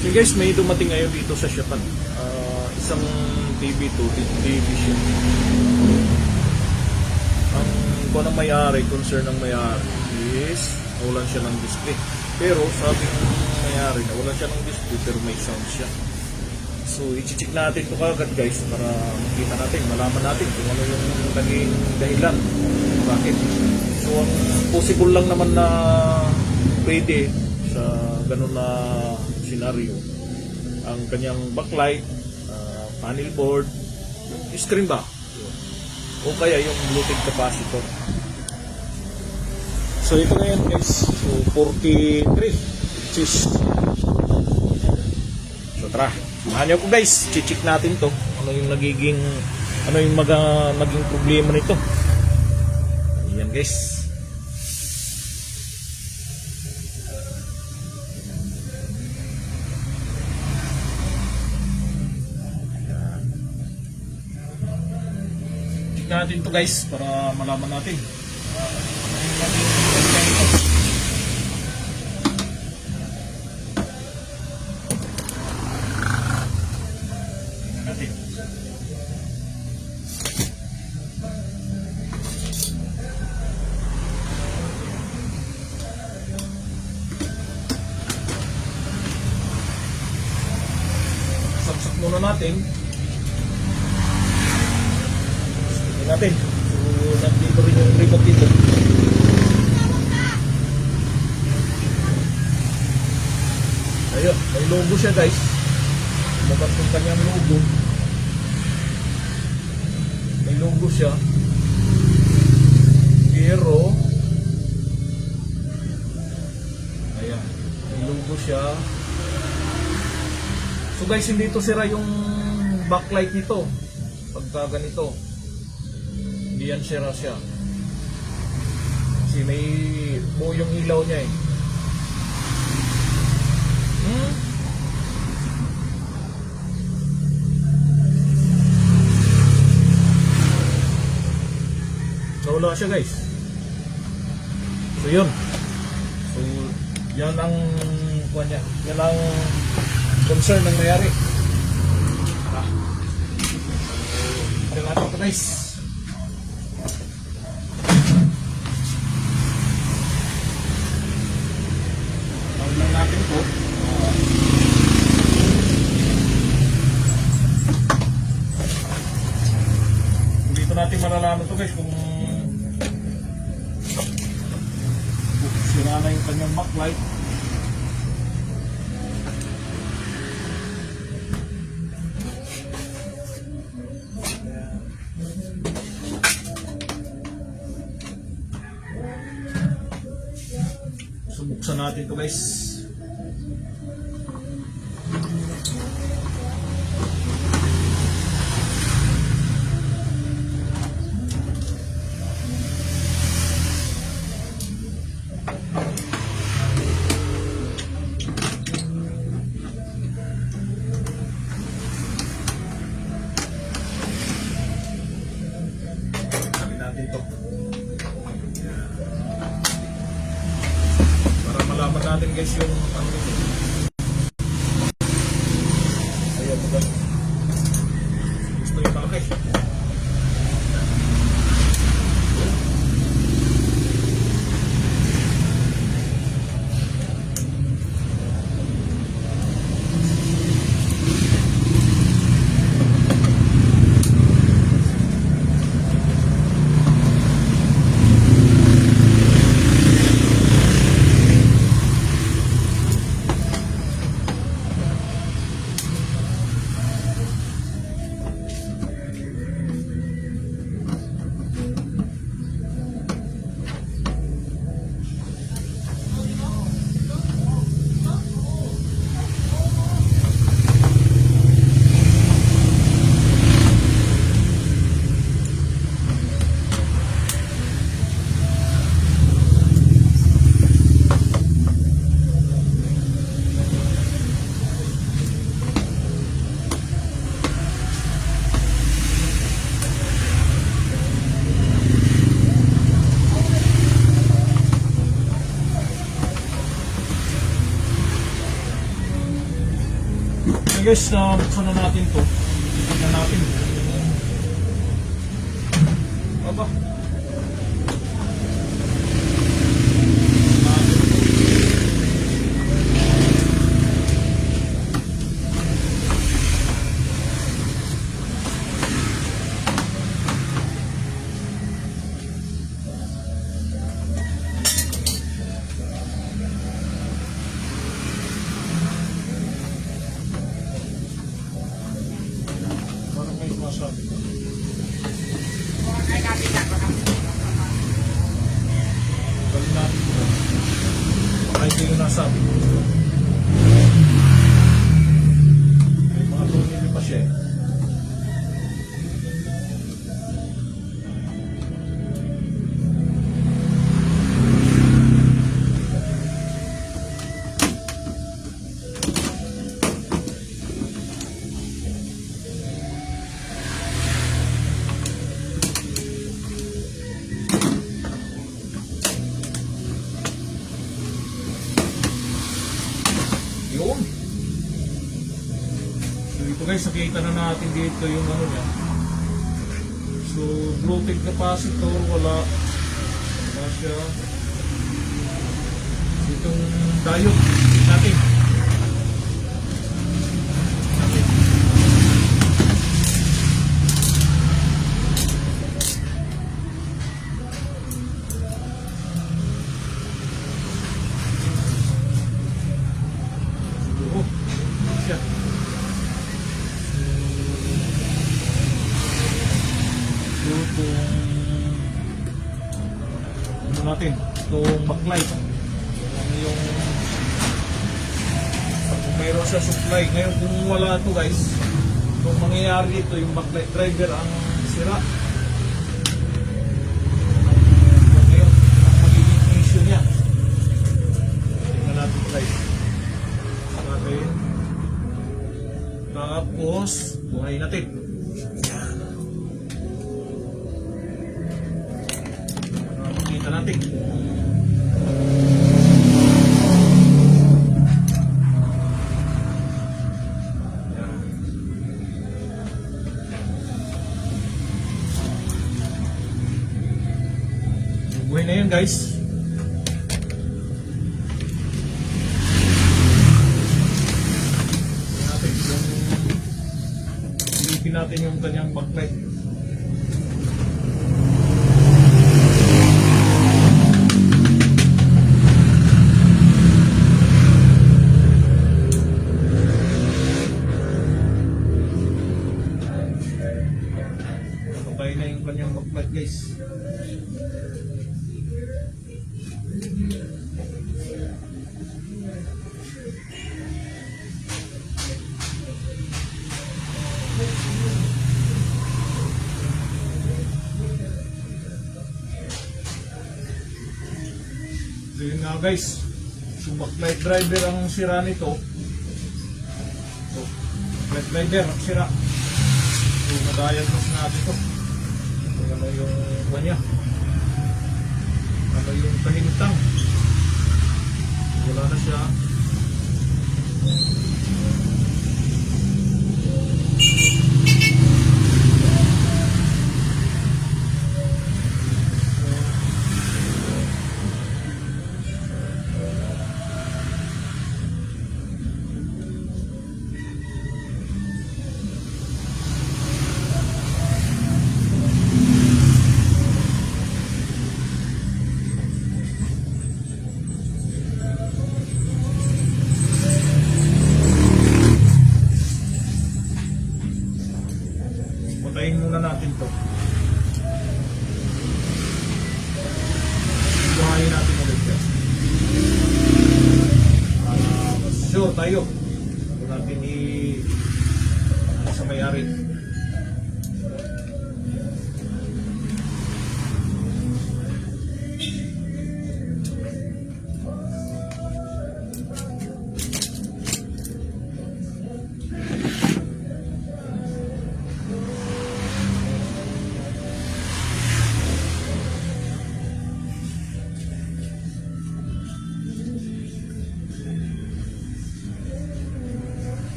So guys, may dumating ngayon dito sa shop. Isang TV to division. Ang kung ang may-ari, concern ng may-ari is nawalan siya ng display. Pero sabi ng may-ari, nawalan siya ng display pero may sound siya. So i-check natin ito kagad guys para makita natin, malaman natin kung ano yung naging dahilan. Bakit? So ang possible lang naman na pwede sa ganun na senaryo, ang kanyang backlight, panel board, screen ba? O kaya yung Bluetooth capacitor. So ito na yan guys. So 43 which is, so tara, samahan niyo ko guys, check natin to ano yung naging problema nito. Ayan guys. Natin to guys para malaman natin saksak muna natin. Natin. So, nandito rin yung remote dito. Ayun, may logo siya guys. Labas yung kanyang logo. May logo siya. Pero ayan, may logo siya. So guys, hindi ito sira yung backlight nito. Pagka ganito, hindi yan sira siya. Kasi may buo yung ilaw niya eh. So wala siya guys. So yun. So yan ang kanya. Yan ang concern ng mayari. Ito natin ito guys. Natin po dito natin malalaman to guys kung sira na yung kanyang backlight. Subuksan natin to guys. Malaman natin guys yung ano nito. Ayan, maganda. Gusto yung malaki. Okay guys, buksan na natin to. Tingnan natin. Aba. Parang may masabi. Balik natin ito. Baka ito yung nasabi. May mga tumili pa siya. Yun. So ito guys, nakita na natin dito yung ano niya. So bloated capacitor, wala. Wala siya. So, itong diode natin. Ano natin, itong backlight. Ano yung kung mayroon sa supply. Ngayon kung wala ito guys, kung mangyayari dito yung backlight driver ang sira. Ngayon, ang magiging issue niya. Tingnan natin guys. Okay. Tapos, buhay natin. Makita natin. Buhay na yun guys. Silipin natin yung kanyang backlight. Patay na yung kanyang backlight guys. So yun nga guys, so backlight driver ang sira nito. So backlight driver ang sira. So na-diagnose natin ito. So ano yung kanya, ano yung kahintang, wala na siya. Patayin muna natin to. Buhayin natin ulit siya. Sure tayo. Ito natin sa may-ari.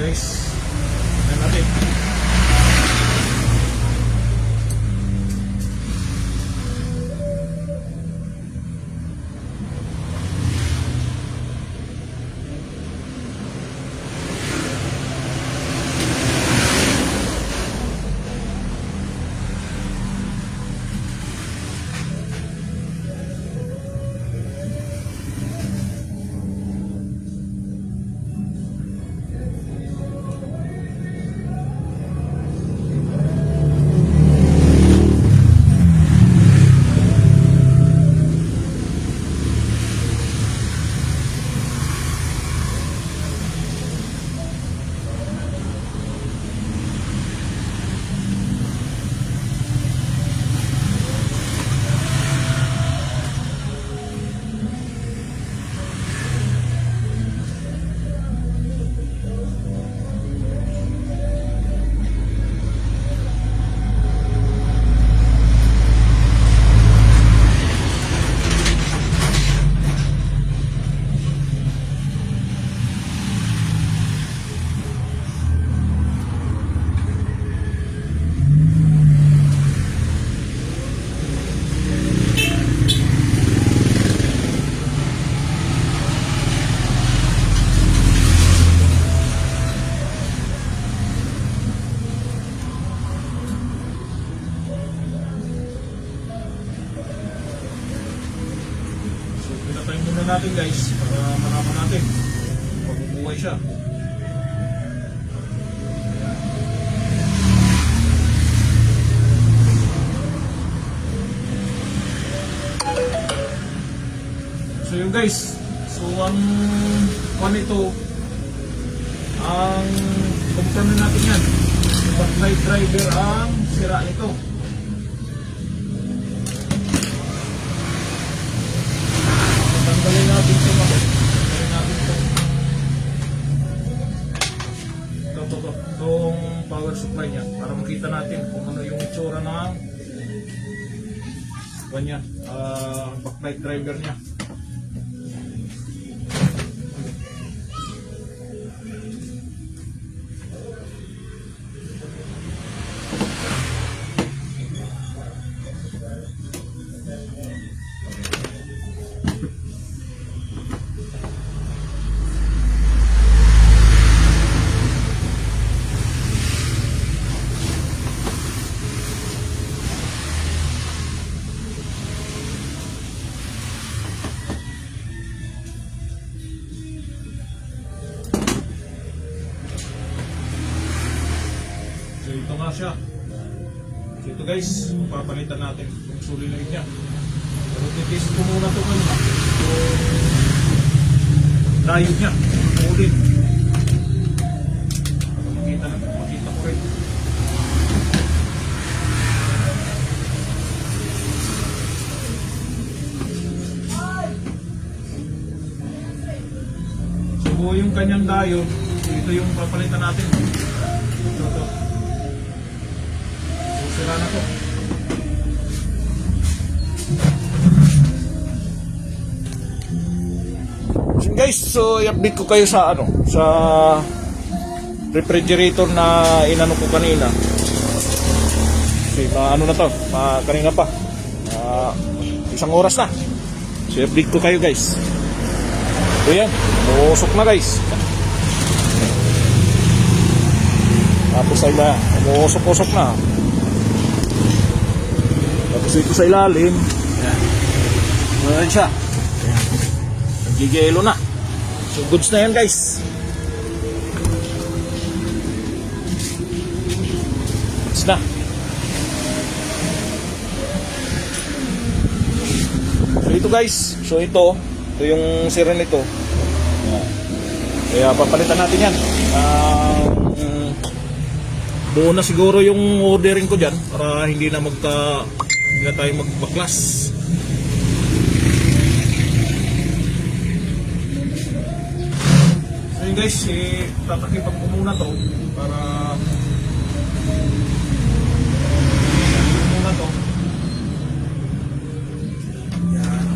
guys. Ayan natin. Pinatay muna natin guys para malaman natin mabubuhay siya. So yun guys, so ang ito, ang confirm na natin yan, backlight driver ang sira nito. Tanggalin natin ito mga. Tanggalin natin ito. Ito. Itong power supply niya. Para makita natin kung ano yung itsura ng kanya. Backlight driver niya. So ito nga siya. So ito guys, papalitan natin yung solenoid niya. Pero titest ko muna ito yung diode niya. Ulit. Makita ko rin. So yung kanyang diode, ito yung papalitan natin. Ito. Sira na to. So guys, so i-update ko kayo sa sa refrigerator na inano ko kanina. Okay, na to, kanina pa. 1 oras na. So i-update ko kayo guys. So yan, uusok na guys. Tapos ay ba, umusok-usok na. Tapos ito sa ilalim, ayan. Ayan siya. Ayan. Nagigelo na. So goods na yan guys. Goods na. So ito guys. So ito yung sira nito. Ayan. Kaya papalitan natin yan. Buo na siguro yung ordering ko dyan para hindi na tayo magbaklas. So yun guys, tatakipan ko muna to para muna to. Yan.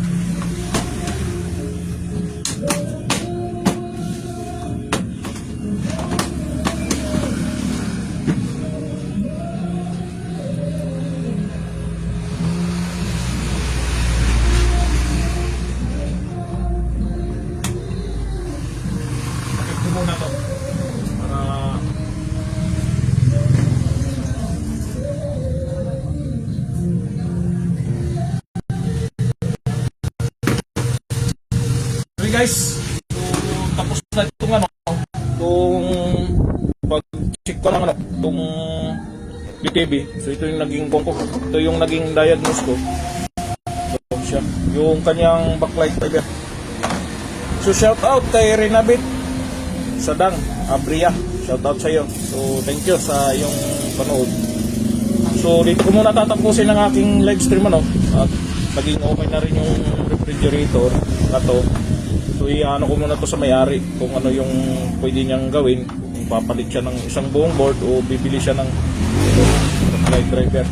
guys, so, tapos na itong ano, itong pag-check ko ng ano, itong BTV. So ito yung naging ko. Ito yung naging diagnose ko. So siya, yung kanyang backlight driver. So shout out kay Renabit Sadang Abria. Shout out sa iyo. So thank you sa iyong panood. So dito ko muna tatapusin ang aking live stream ano. At naging okay na rin yung refrigerator na to. So iano ko muna to sa may-ari kung ano yung pwede niyang gawin. Kung papalit siya ng isang buong board o bibili siya ng light driver.